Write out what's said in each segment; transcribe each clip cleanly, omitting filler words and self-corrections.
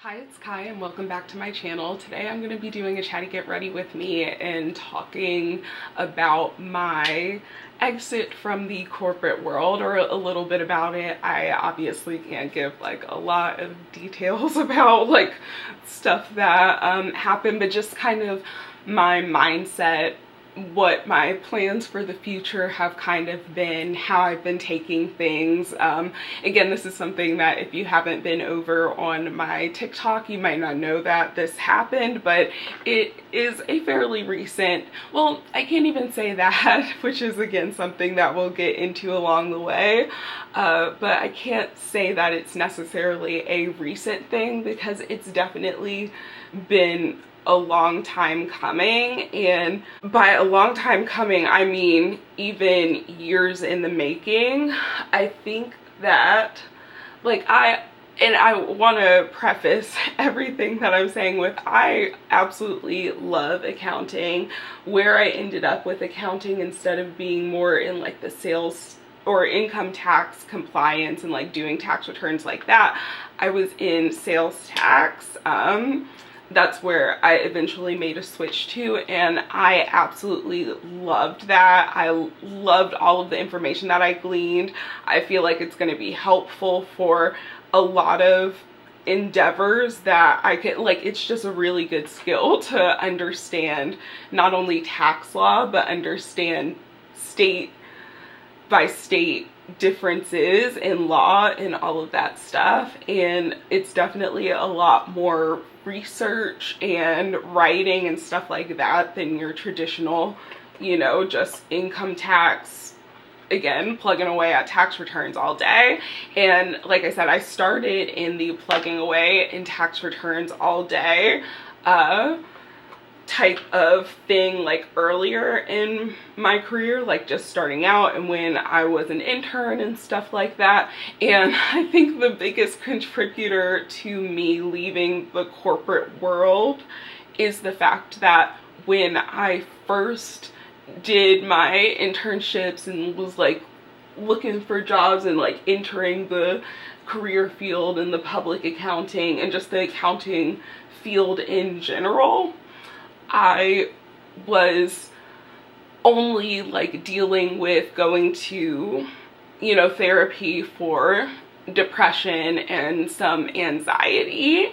Hi, it's Kai and welcome back to my channel. Today I'm going to be doing a chatty get ready with me and talking about my exit from the corporate world, or a little bit about it. I obviously can't give like a lot of details about like stuff that happened, but just kind of my mindset, what my plans for the future have kind of been, how I've been taking things. Again, this is something that if you haven't been over on my TikTok, you might not know that this happened, but it is a fairly recent, well, I can't even say that, which is again something that we'll get into along the way. But I can't say that it's necessarily a recent thing because it's definitely been a long time coming, and by a long time coming I mean even years in the making. I think that like I want to preface everything that I'm saying with I absolutely love accounting. Where I ended up with accounting instead of being more in like the sales or income tax compliance and like doing tax returns like that, I was in sales tax. That's where I eventually made a switch to, and I absolutely loved that. I loved all of the information that I gleaned. I feel like it's going to be helpful for a lot of endeavors that I could like. It's just a really good skill to understand not only tax law but understand state by state differences in law and all of that stuff. And it's definitely a lot more research and writing and stuff like that than your traditional, you know, just income tax, again, plugging away at tax returns all day. And like I said, I started in the plugging away in tax returns all day type of thing like earlier in my career, like just starting out and when I was an intern and stuff like that. And I think the biggest contributor to me leaving the corporate world is the fact that when I first did my internships and was like looking for jobs and like entering the career field in the public accounting and just the accounting field in general, I was only like dealing with going to, you know, therapy for depression and some anxiety.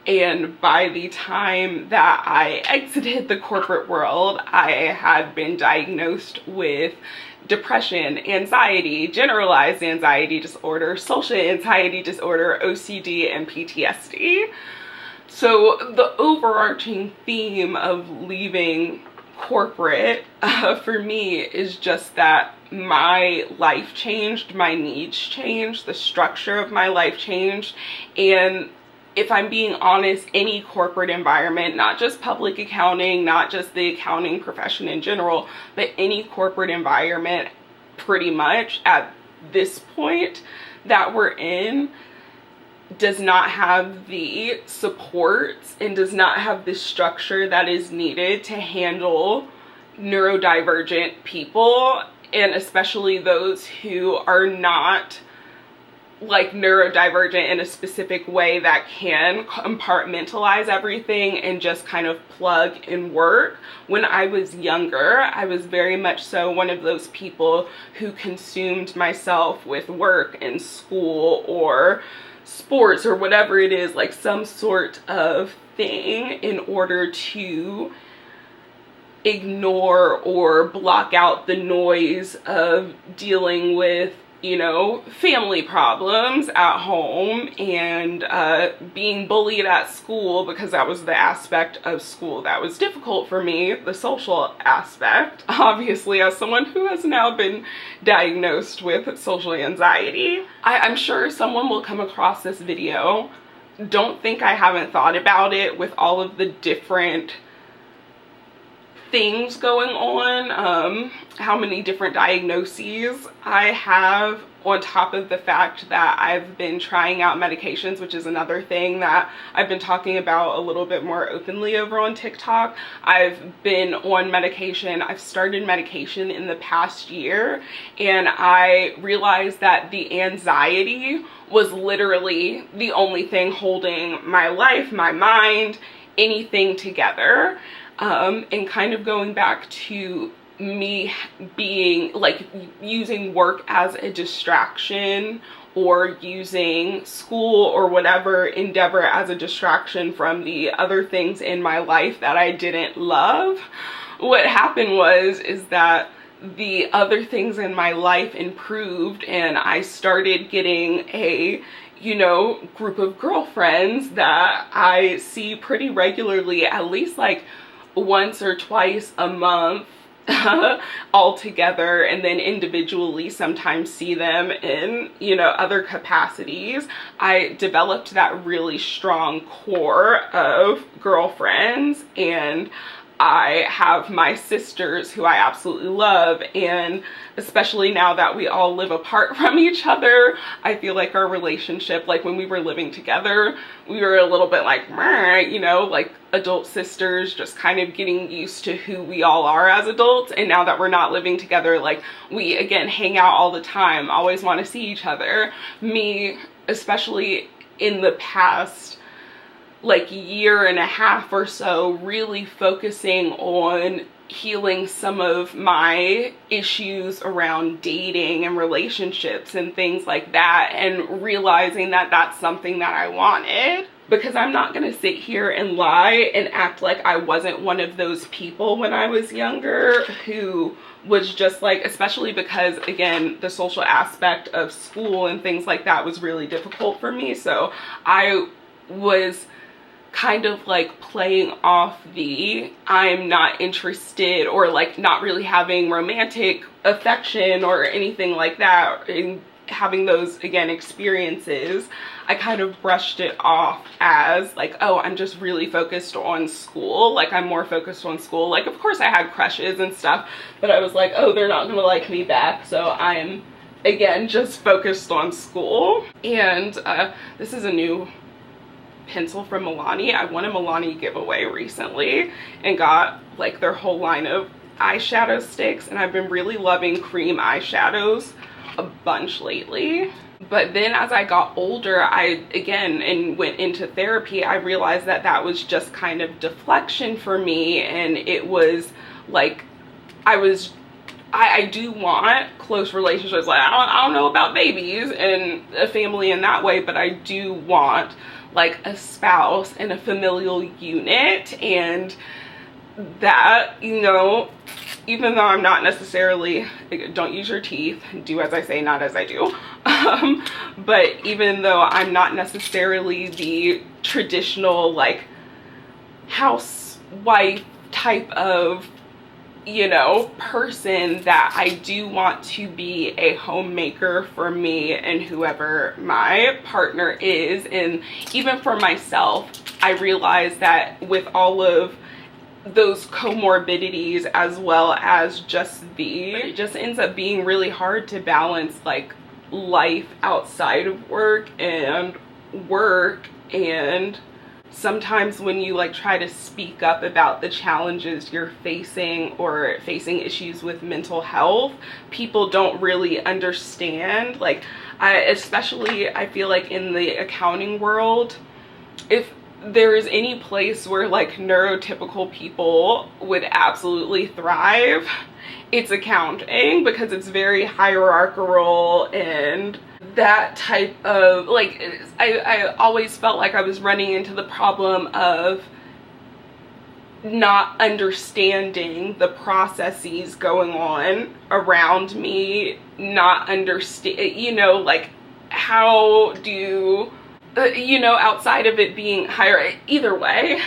And by the time that I exited the corporate world, I had been diagnosed with depression, anxiety, generalized anxiety disorder, social anxiety disorder, OCD, and PTSD. So the overarching theme of leaving corporate for me is just that my life changed, my needs changed, the structure of my life changed. And if I'm being honest, any corporate environment, not just public accounting, not just the accounting profession in general, but any corporate environment pretty much at this point that we're in, does not have the supports and does not have the structure that is needed to handle neurodivergent people, and especially those who are not like neurodivergent in a specific way that can compartmentalize everything and just kind of plug and work. When I was younger, I was very much so one of those people who consumed myself with work and school or sports or whatever it is, like some sort of thing in order to ignore or block out the noise of dealing with, you know, family problems at home and being bullied at school, because that was the aspect of school that was difficult for me, the social aspect, obviously, as someone who has now been diagnosed with social anxiety. I'm sure someone will come across this video. Don't think I haven't thought about it with all of the different things going on, how many different diagnoses I have, on top of the fact that I've been trying out medications, which is another thing that I've been talking about a little bit more openly over on TikTok. I've been on medication. I've started medication in the past year, and I realized that the anxiety was literally the only thing holding my life, my mind, anything together. And kind of going back to me being like using work as a distraction, or using school or whatever endeavor as a distraction from the other things in my life that I didn't love. What happened is that the other things in my life improved, and I started getting a group of girlfriends that I see pretty regularly, at least like once or twice a month, all together, and then individually sometimes see them in other capacities. I developed that really strong core of girlfriends, and I have my sisters who I absolutely love, and especially now that we all live apart from each other, I feel like our relationship, like when we were living together, we were a little bit like, like adult sisters, just kind of getting used to who we all are as adults. And now that we're not living together, like we again hang out all the time, always want to see each other. Me, especially in the past like year and a half or so, really focusing on healing some of my issues around dating and relationships and things like that, and realizing that that's something that I wanted. Because I'm not gonna sit here and lie and act like I wasn't one of those people when I was younger who was just like, especially because again, the social aspect of school and things like that was really difficult for me. So I was kind of like playing off the I'm not interested, or like not really having romantic affection or anything like that, and having those again experiences. I kind of brushed it off as like, oh, I'm just really focused on school. Like I'm more focused on school. Like of course I had crushes and stuff, but I was like, oh, they're not gonna like me back, so I'm again just focused on school. And this is a new pencil from Milani. I won a Milani giveaway recently and got like their whole line of eyeshadow sticks, and I've been really loving cream eyeshadows a bunch lately. But then as I got older, and went into therapy, I realized that that was just kind of deflection for me, and it was like I do want close relationships. Like I don't know about babies and a family in that way, but I do want like a spouse and a familial unit. And that, even though I'm not necessarily, don't use your teeth, do as I say, not as I do. But even though I'm not necessarily the traditional like housewife type of person, that I do want to be a homemaker for me and whoever my partner is. And even for myself, I realize that with all of those comorbidities, as well as it just ends up being really hard to balance like life outside of work, and sometimes when you like try to speak up about the challenges you're facing, or facing issues with mental health, people don't really understand. Like especially I feel like in the accounting world, if there is any place where like neurotypical people would absolutely thrive, it's accounting, because it's very hierarchical, and that type of like, I always felt like I was running into the problem of not understanding the processes going on around me, not understand, like how do, outside of it being higher, either way,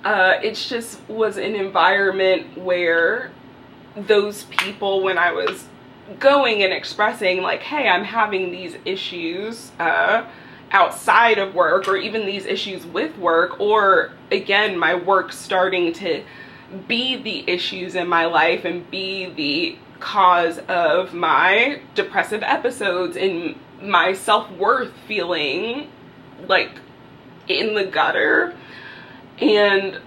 it just was an environment where those people, when I was going and expressing like, hey, I'm having these issues outside of work, or even these issues with work, or again my work starting to be the issues in my life and be the cause of my depressive episodes and my self-worth feeling like in the gutter. And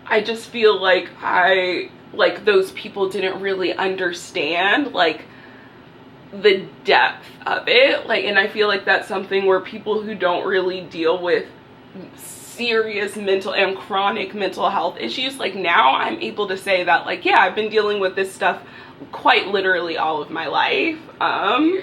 I just feel like those people didn't really understand like the depth of it. Like, and I feel like that's something where people who don't really deal with serious mental and chronic mental health issues, like now I'm able to say that like, yeah, I've been dealing with this stuff quite literally all of my life. Oh,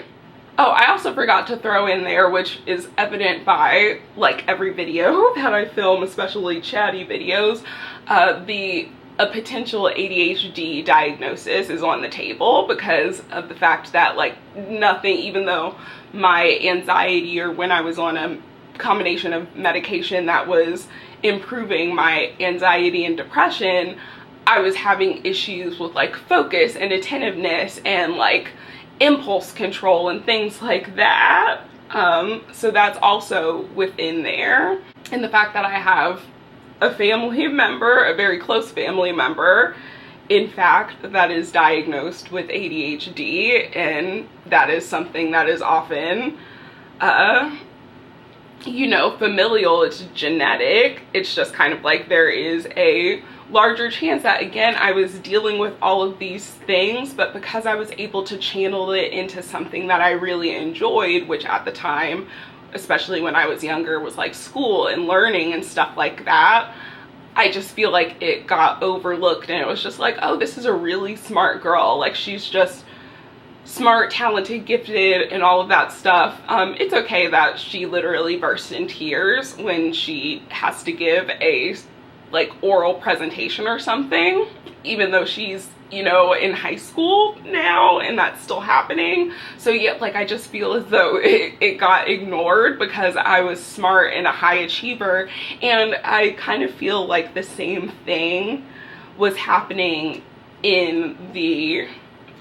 I also forgot to throw in there, which is evident by like every video that I film, especially Chatty videos, a potential ADHD diagnosis is on the table because of the fact that like nothing, even though my anxiety, or when I was on a combination of medication that was improving my anxiety and depression, I was having issues with like focus and attentiveness and like impulse control and things like that. So that's also within there. And the fact that I have a family member, a very close family member, in fact, that is diagnosed with ADHD, and that is something that is often, you know, familial, it's genetic. It's just kind of like there is a larger chance that, again, I was dealing with all of these things, but because I was able to channel it into something that I really enjoyed, which at the time, especially when I was younger, was like school and learning and stuff like that, I just feel like it got overlooked, and it was just like, oh, this is a really smart girl. Like, she's just smart, talented, gifted, and all of that stuff. It's okay that she literally burst in tears when she has to give a like oral presentation or something, even though she's, you know, in high school now and that's still happening. So yeah, like I just feel as though it got ignored because I was smart and a high achiever. And I kind of feel like the same thing was happening in the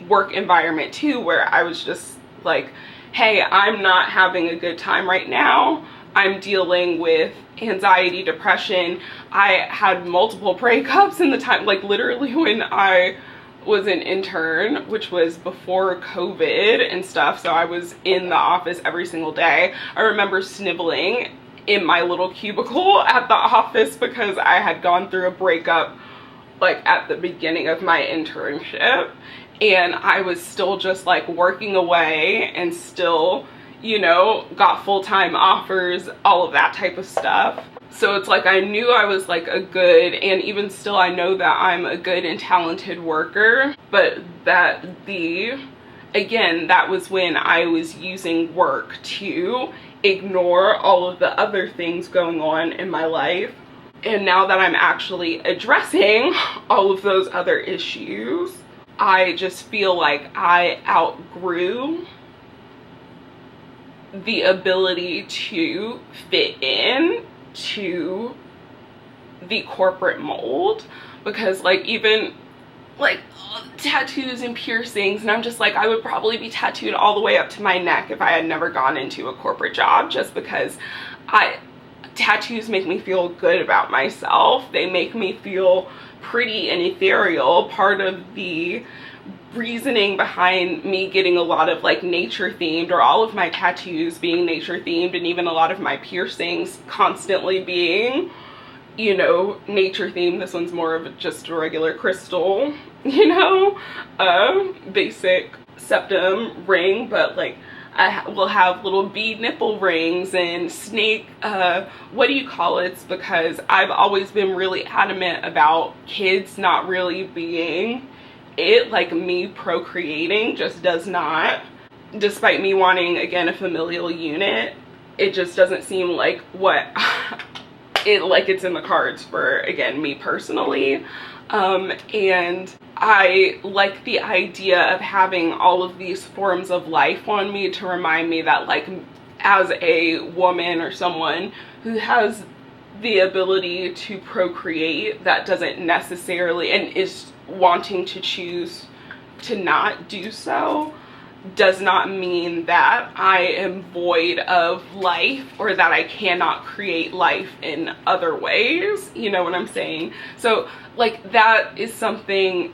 work environment too, where I was just like, hey, I'm not having a good time right now. I'm dealing with anxiety, depression. I had multiple breakups in the time, like literally when I was an intern, which was before COVID and stuff. So I was in the office every single day. I remember sniveling in my little cubicle at the office because I had gone through a breakup like at the beginning of my internship, and I was still just like working away and still, you know, got full-time offers, all of that type of stuff. So it's like I knew I was like a good, and even still I know that I'm a good and talented worker, but that again, that was when I was using work to ignore all of the other things going on in my life. And now that I'm actually addressing all of those other issues, I just feel like I outgrew the ability to fit in to the corporate mold, because like even like tattoos and piercings, and I'm just like, I would probably be tattooed all the way up to my neck if I had never gone into a corporate job, just because tattoos make me feel good about myself. They make me feel pretty and ethereal. Part of the reasoning behind me getting a lot of like nature themed, or all of my tattoos being nature themed, and even a lot of my piercings constantly being, you know, nature themed. This one's more of just a regular crystal, you know, basic septum ring, but like I will have little bead nipple rings and snake, what do you call it? It's because I've always been really adamant about kids not really being it, like me procreating just does not, despite me wanting, again, a familial unit, it just doesn't seem like what it's in the cards for, again, me personally. And I like the idea of having all of these forms of life on me to remind me that, like, as a woman or someone who has the ability to procreate, that doesn't necessarily, and is wanting to choose to not do so, does not mean that I am void of life or that I cannot create life in other ways. You know what I'm saying? So like that is something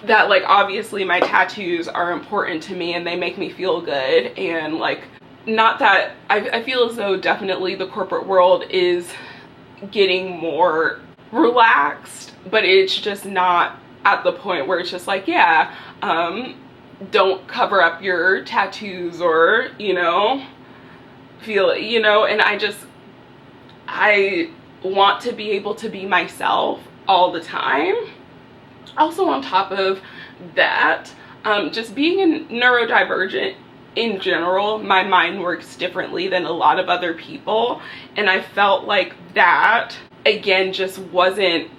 that, like, obviously my tattoos are important to me and they make me feel good, and like, not that I feel as though definitely the corporate world is getting more relaxed, but it's just not at the point where it's just like, yeah, don't cover up your tattoos, or, you know, feel, you know. And I want to be able to be myself all the time. Also, on top of that, just being a neurodivergent in general, my mind works differently than a lot of other people, and I felt like that again just wasn't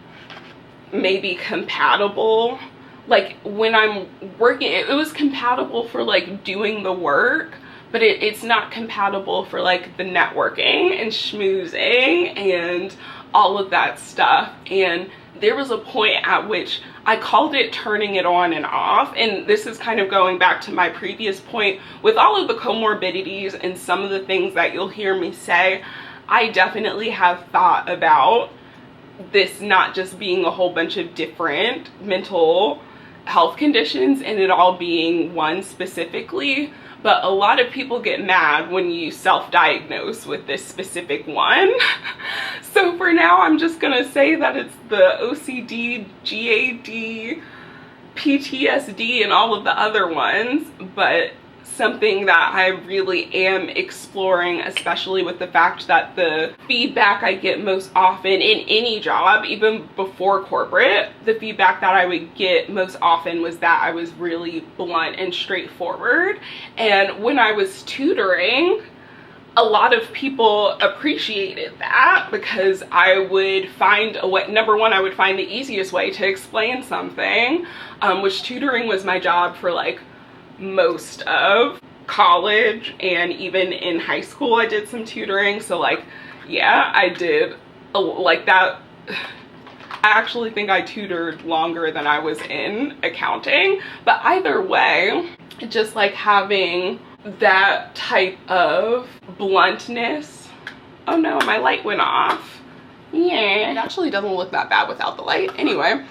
maybe compatible. Like when I'm working, it was compatible for like doing the work, but it's not compatible for like the networking and schmoozing and all of that stuff. And there was a point at which I called it turning it on and off. And this is kind of going back to my previous point with all of the comorbidities and some of the things that you'll hear me say. I definitely have thought about this not just being a whole bunch of different mental health conditions and it all being one specifically, but a lot of people get mad when you self-diagnose with this specific one. So for now, I'm just gonna say that it's the OCD, GAD, PTSD, and all of the other ones, but something that I really am exploring, especially with the fact that the feedback I get most often in any job, even before corporate, the feedback that I would get most often was that I was really blunt and straightforward. And when I was tutoring, a lot of people appreciated that because I would find a way. Number one, I would find the easiest way to explain something, which tutoring was my job for like most of college, and even in high school I did some tutoring. So like, yeah, I did like that. I actually think I tutored longer than I was in accounting, but either way, just like having that type of bluntness. Oh no, my light went off. Yeah, it actually doesn't look that bad without the light. Anyway,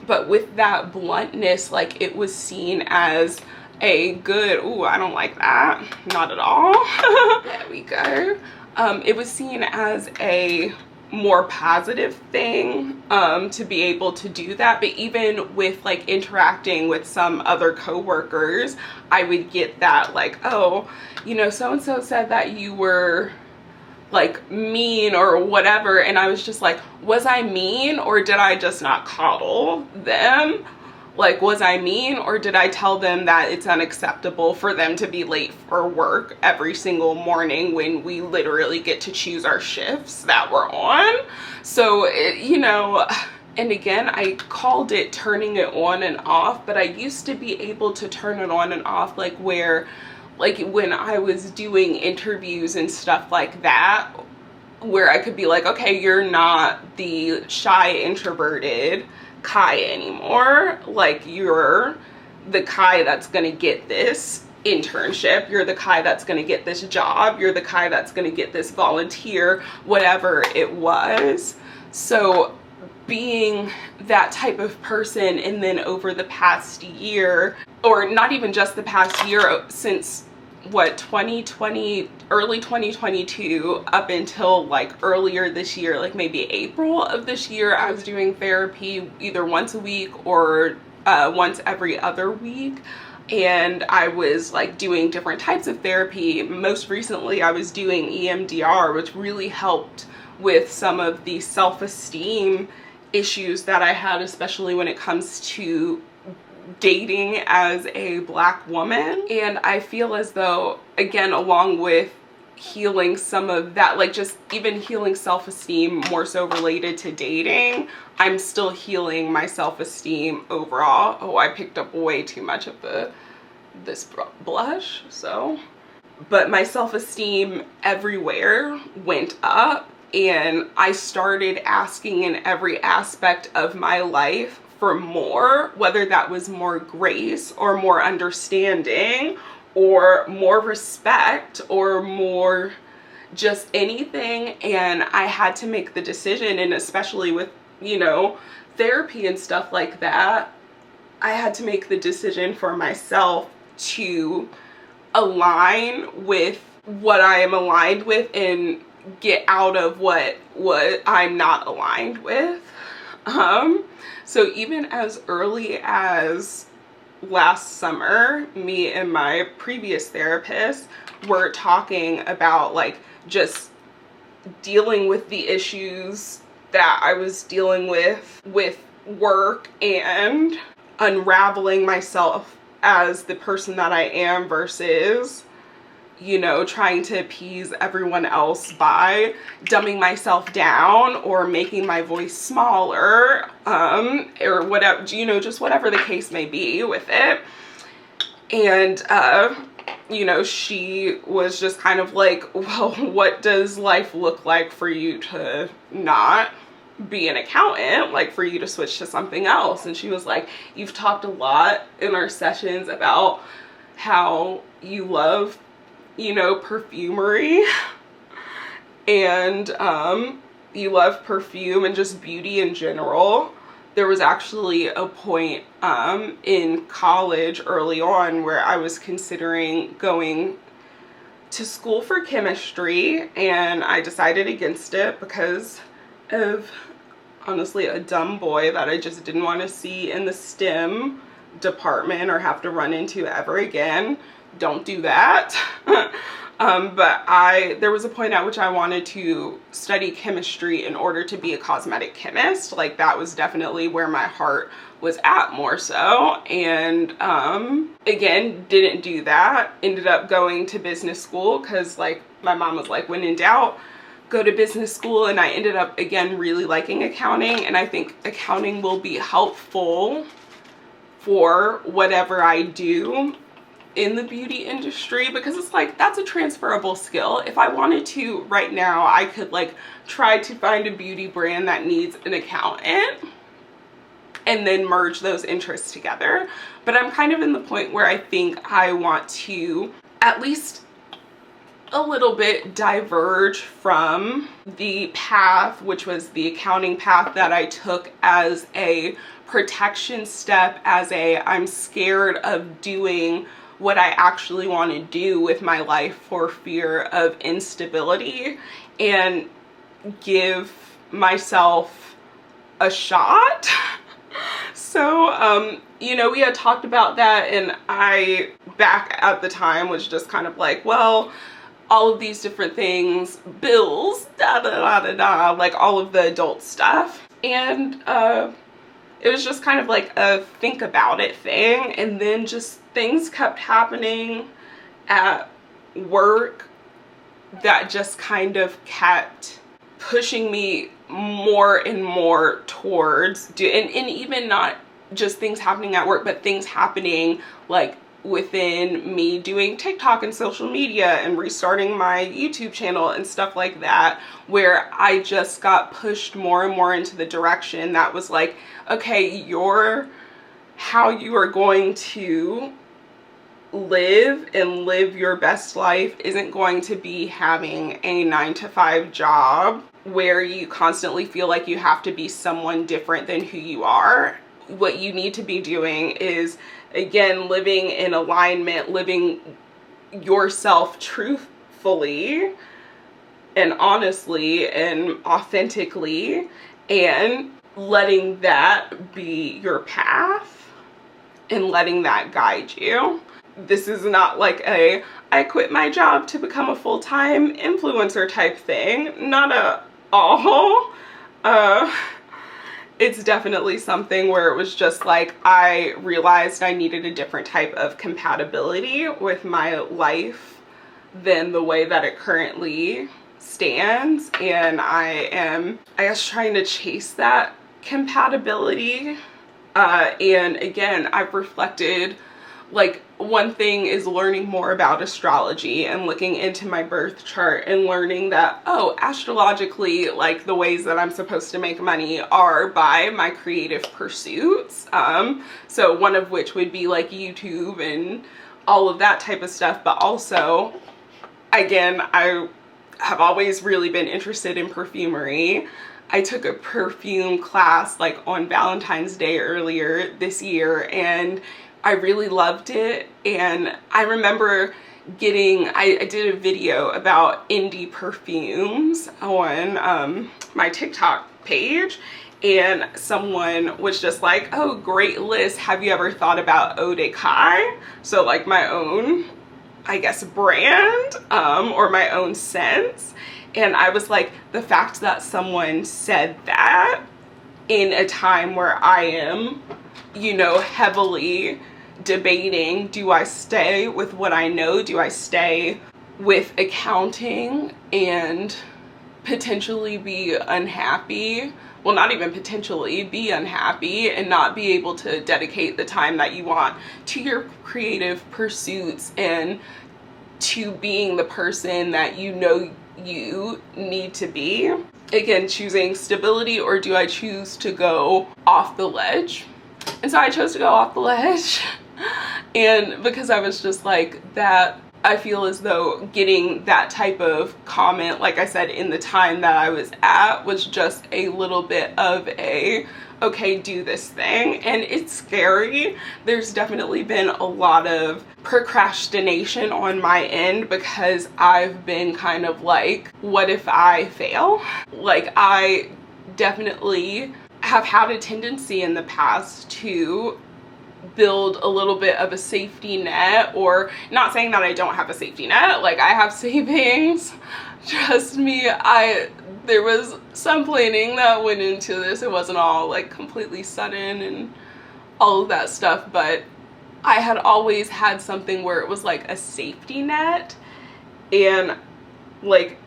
but with that bluntness, like it was seen as a good, ooh, I don't like that, not at all. There we go. It was seen as a more positive thing to be able to do that. But even with like interacting with some other coworkers, I would get that like, oh, you know, so-and-so said that you were like mean or whatever, and I was just like, was I mean, or did I just not coddle them? Like, was I mean, or did I tell them that it's unacceptable for them to be late for work every single morning when we literally get to choose our shifts that we're on? So you know, and again, I called it turning it on and off, but I used to be able to turn it on and off, like where, like when I was doing interviews and stuff like that, where I could be like, okay, you're not the shy introverted Kai anymore. Like, you're the Kai that's gonna get this internship, you're the Kai that's gonna get this job, you're the Kai that's gonna get this volunteer, whatever it was. So being that type of person, and then over the past year, or not even just the past year, since what, 2020, early 2022 up until like earlier this year, like maybe April of this year, I was doing therapy either once a week or once every other week. And I was like doing different types of therapy. Most recently I was doing EMDR, which really helped with some of the self-esteem issues that I had, especially when it comes to dating as a Black woman. And I feel as though, again, along with healing some of that, like just even healing self-esteem more so related to dating, I'm still healing my self-esteem overall. Oh, I picked up way too much of this blush, so. But my self-esteem everywhere went up, and I started asking in every aspect of my life for more, whether that was more grace or more understanding or more respect or more just anything. And I had to make the decision, and especially with, you know, therapy and stuff like that, I had to make the decision for myself to align with what I am aligned with and get out of what I'm not aligned with. So even as early as last summer, me and my previous therapist were talking about like just dealing with the issues that I was dealing with work and unraveling myself as the person that I am versus, you know, trying to appease everyone else by dumbing myself down or making my voice smaller, or whatever, you know, just whatever the case may be with it. And, you know, she was just kind of like, well, what does life look like for you to not be an accountant, like for you to switch to something else? And she was like, you've talked a lot in our sessions about how you love, you know, perfumery and you love perfume and just beauty in general. There was actually a point in college early on where I was considering going to school for chemistry, and I decided against it because of, honestly, a dumb boy that I just didn't want to see in the STEM department or have to run into ever again. Don't do that. But there was a point at which I wanted to study chemistry in order to be a cosmetic chemist. Like that was definitely where my heart was at more so. And again, didn't do that. Ended up going to business school because like my mom was like, when in doubt, go to business school. And I ended up again really liking accounting, and I think accounting will be helpful for whatever I do in the beauty industry, because it's like that's a transferable skill. If I wanted to right now, I could like try to find a beauty brand that needs an accountant and then merge those interests together. But I'm kind of in the point where I think I want to at least a little bit diverge from the path, which was the accounting path that I took as a protection step, as a I'm scared of doing what I actually want to do with my life for fear of instability, and give myself a shot. So, you know, we had talked about that, and I, back at the time, was just kind of like, well, all of these different things, bills, da da da da da, like all of the adult stuff. And it was just kind of like a think about it thing. And then just things kept happening at work that just kind of kept pushing me more and more towards and even not just things happening at work, but things happening like within me doing TikTok and social media and restarting my YouTube channel and stuff like that, where I just got pushed more and more into the direction that was like, okay, how you are going to live your best life isn't going to be having a 9-to-5 job where you constantly feel like you have to be someone different than who you are. What you need to be doing is, again, living in alignment, living yourself truthfully and honestly and authentically, and letting that be your path and letting that guide you. This is not like I quit my job to become a full-time influencer type thing. Not at all. It's definitely something where it was just like I realized I needed a different type of compatibility with my life than the way that it currently stands. And I am, I guess, trying to chase that compatibility. And again, I've reflected like one thing is learning more about astrology and looking into my birth chart and learning that, oh, astrologically, like the ways that I'm supposed to make money are by my creative pursuits. So one of which would be like YouTube and all of that type of stuff. But also, again, I have always really been interested in perfumery. I took a perfume class like on Valentine's Day earlier this year, and I really loved it. And I remember I did a video about indie perfumes on my TikTok page, and someone was just like, oh, great list. Have you ever thought about eau de Kai? So like my own, I guess, brand or my own scents. And I was like, the fact that someone said that in a time where I am, you know, heavily debating, do I stay with what I know? Do I stay with accounting and potentially be unhappy? Well, not even potentially, be unhappy and not be able to dedicate the time that you want to your creative pursuits and to being the person that you know you need to be. Again, choosing stability, or do I choose to go off the ledge? And so I chose to go off the ledge. And because I was just like that, I feel as though getting that type of comment, like I said, in the time that I was at, was just a little bit of a, okay, do this thing. And it's scary. There's definitely been a lot of procrastination on my end because I've been kind of like, what if I fail? Like, I definitely have had a tendency in the past to build a little bit of a safety net, or not saying that I don't have a safety net, like I have savings. Trust me, there was some planning that went into this. It wasn't all like completely sudden and all of that stuff, but I had always had something where it was like a safety net. And like,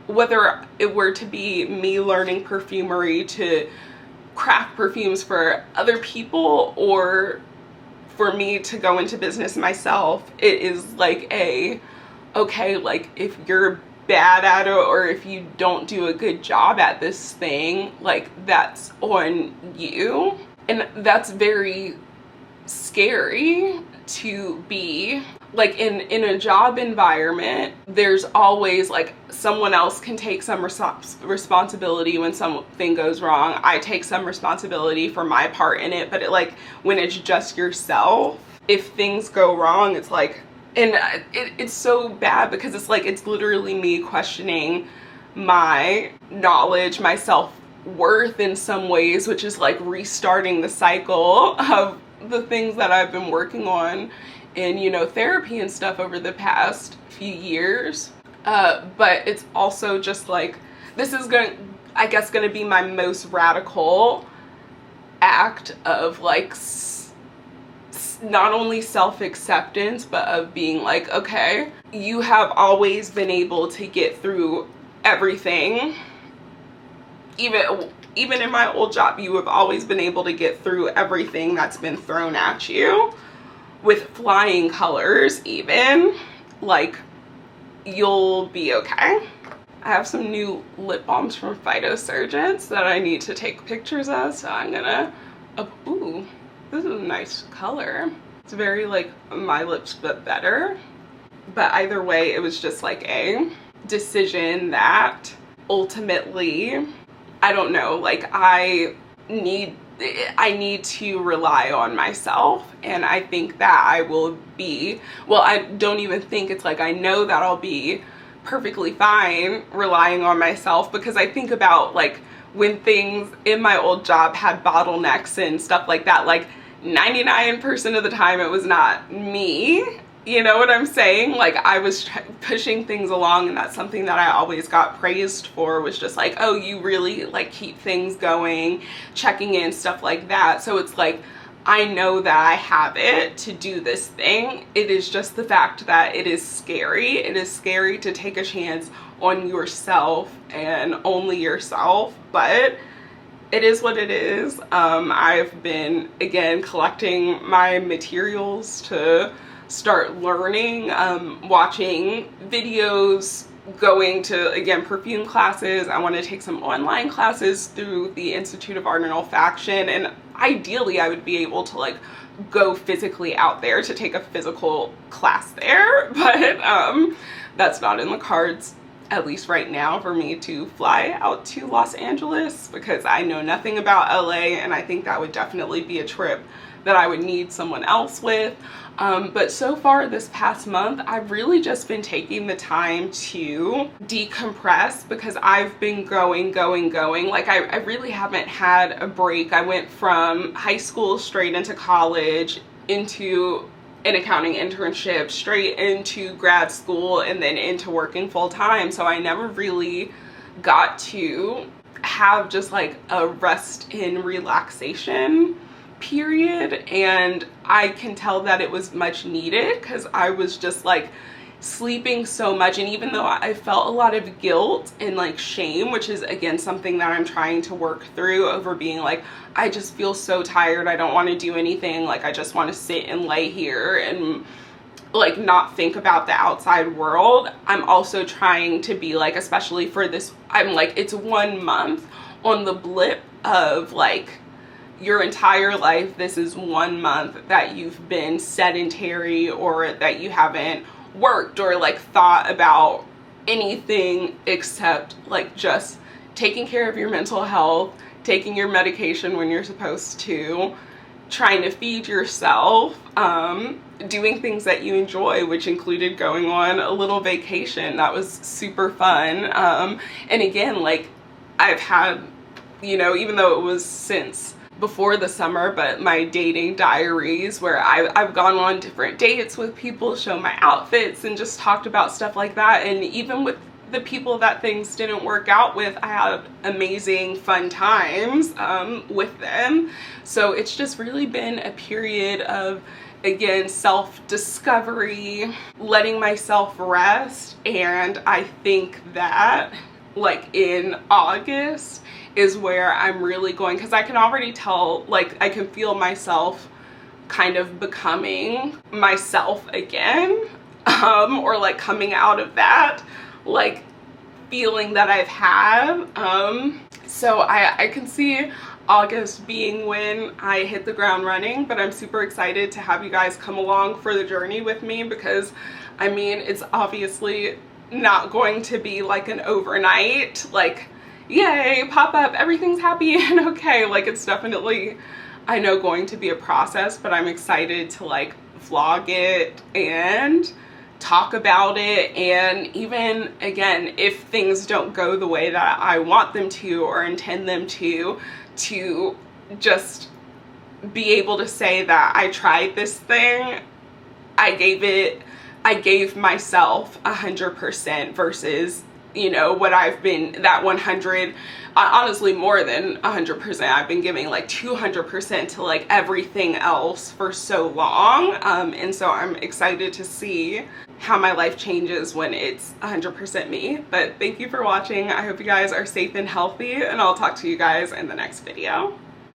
whether it were to be me learning perfumery to craft perfumes for other people or for me to go into business myself, it is like okay, like if you're bad at it or if you don't do a good job at this thing, like that's on you. And that's very scary to be like in a job environment. There's always like someone else can take some responsibility when something goes wrong. I take some responsibility for my part in it, but when it's just yourself, if things go wrong, it's like, and it's so bad because it's like, it's literally me questioning my knowledge, my self-worth in some ways, which is like restarting the cycle of the things that I've been working on in, you know, therapy and stuff over the past few years. But it's also just like, this is I guess gonna be my most radical act of like not only self-acceptance, but of being like, okay, you have always been able to get through everything. Even in my old job, you have always been able to get through everything that's been thrown at you with flying colors. Even like, you'll be okay. I have some new lip balms from Phytosurgents that I need to take pictures of, so I'm gonna, ooh, this is a nice color. It's very like my lips but better. But either way, it was just like a decision that ultimately, I don't know, like I need to rely on myself. And I think that I will be, well, I don't even think, it's like I know that I'll be perfectly fine relying on myself, because I think about like when things in my old job had bottlenecks and stuff like that, like 99% of the time it was not me. You know what I'm saying? Like I was pushing things along, and that's something that I always got praised for, was just like, oh, you really like keep things going, checking in, stuff like that. So it's like, I know that I have it to do this thing. It is just the fact that it is scary. It is scary to take a chance on yourself and only yourself, but it is what it is. I've been, again, collecting my materials to start learning, watching videos, going to, again, perfume classes. I want to take some online classes through the Institute of Art and Olfaction, and ideally I would be able to like go physically out there to take a physical class there, but that's not in the cards, at least right now, for me to fly out to Los Angeles, because I know nothing about LA, and I think that would definitely be a trip that I would need someone else with. But so far this past month, I've really just been taking the time to decompress, because I've been going. Like I really haven't had a break. I went from high school straight into college, into an accounting internship, straight into grad school, and then into working full time. So I never really got to have just like a rest and relaxation period, and I can tell that it was much needed, because I was just like sleeping so much. And even though I felt a lot of guilt and like shame, which is again something that I'm trying to work through, over being like, I just feel so tired, I don't want to do anything, like I just want to sit and lay here and like not think about the outside world. I'm also trying to be like, especially for this, I'm like, it's 1 month on the blip of like your entire life. This is 1 month that you've been sedentary, or that you haven't worked or like thought about anything except like just taking care of your mental health, taking your medication when you're supposed to, trying to feed yourself, doing things that you enjoy, which included going on a little vacation. That was super fun. And again, like I've had, you know, even though it was since before the summer, but my dating diaries, where I've gone on different dates with people, shown my outfits, and just talked about stuff like that. And even with the people that things didn't work out with, I had amazing fun times with them. So it's just really been a period of, again, self-discovery, letting myself rest. And I think that like in August is where I'm really going, because I can already tell, like I can feel myself kind of becoming myself again, or like coming out of that like feeling that I've had. So I can see August being when I hit the ground running, but I'm super excited to have you guys come along for the journey with me, because I mean, it's obviously not going to be like an overnight, like yay, pop up, everything's happy and okay. Like it's definitely, I know, going to be a process, but I'm excited to like vlog it and talk about it. And even again, if things don't go the way that I want them to or intend them to just be able to say that I tried this thing, I gave myself 100% versus, you know, what I've been, that 100, honestly more than 100%. I've been giving like 200% to like everything else for so long. And so I'm excited to see how my life changes when it's 100% me. But thank you for watching. I hope you guys are safe and healthy, and I'll talk to you guys in the next video.